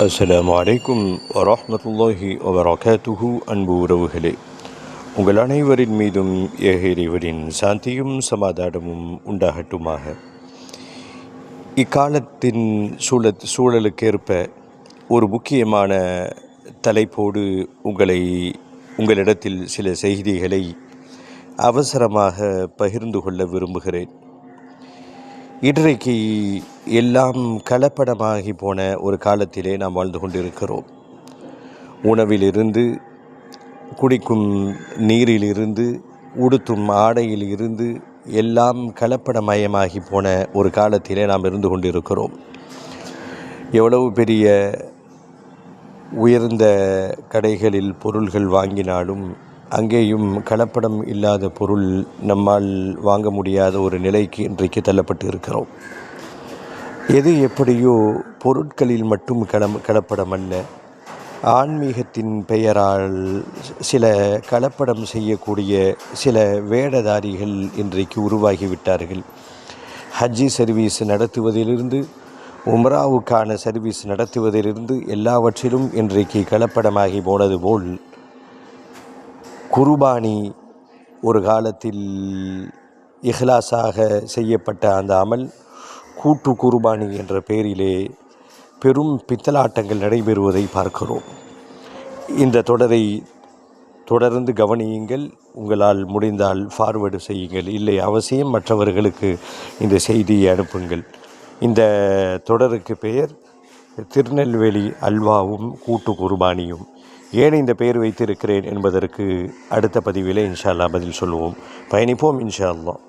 அஸ்ஸலாமு அலைக்கும் வரஹ்மத்துல்லாஹி வபரகாத்துஹு. அன்பு உறவுகளே, உங்கள் அனைவரின் மீதும் ஏக இறைவனின் சாந்தியும் சமாதானமும் உண்டாகட்டுமாக. இக்காலத்தின் சூழலுக்கேற்ப ஒரு முக்கியமான தலைப்போடு உங்களிடத்தில் சில செய்திகளை அவசரமாக பகிர்ந்து கொள்ள விரும்புகிறேன். இன்றைக்கு எல்லாம் கலப்படமாகி போன ஒரு காலத்திலே நாம் வாழ்ந்து கொண்டிருக்கிறோம். உணவிலிருந்து, குடிக்கும் நீரிலிருந்து, உடுத்தும் ஆடையில் இருந்து எல்லாம் கலப்படமயமாகி போன ஒரு காலத்திலே நாம் இருந்து கொண்டிருக்கிறோம். எவ்வளவு பெரிய உயர்ந்த கடைகளில் பொருள்கள் வாங்கினாலும் அங்கேயும் கலப்படம் இல்லாத பொருள் நம்மால் வாங்க முடியாத ஒரு நிலைக்கு இன்றைக்கு தள்ளப்பட்டு இருக்கிறோம். எது எப்படியோ பொருட்களில் மட்டும் கலப்படம் அல்ல, ஆன்மீகத்தின் பெயரால் சில கலப்படம் செய்யக்கூடிய சில வேடதாரிகள் இன்றைக்கு உருவாகிவிட்டார்கள். ஹஜ்ஜி சர்வீஸ் நடத்துவதிலிருந்து, உம்ராவுக்கான சர்வீஸ் நடத்துவதிலிருந்து எல்லாவற்றிலும் இன்றைக்கு கலப்படமாகி போனது போல், குர்பானி ஒரு காலத்தில் இஹ்லாஸாக செய்யப்பட்ட அந்த அமல் கூட்டு குர்பானி என்ற பெயரிலே பெரும் பித்தலாட்டங்கள் நடைபெறுவதை பார்க்கிறோம். இந்த தொடரை தொடர்ந்து கவனியுங்கள். உங்களால் முடிந்தால் ஃபார்வேர்டு செய்யுங்கள், இல்லை அவசியம் மற்றவர்களுக்கு இந்த செய்தியை அனுப்புங்கள். இந்த தொடருக்கு பெயர் திருநெல்வேலி அல்வாவும் கூட்டு குர்பானியும். ஏன் இந்த பெயர் வைத்திருக்கிறேன் என்பதற்கு அடுத்த பதிவிலே இன்ஷா அல்லாஹ் பதில் சொல்லுவோம். பயணிப்போம் இன்ஷா அல்லாஹ்.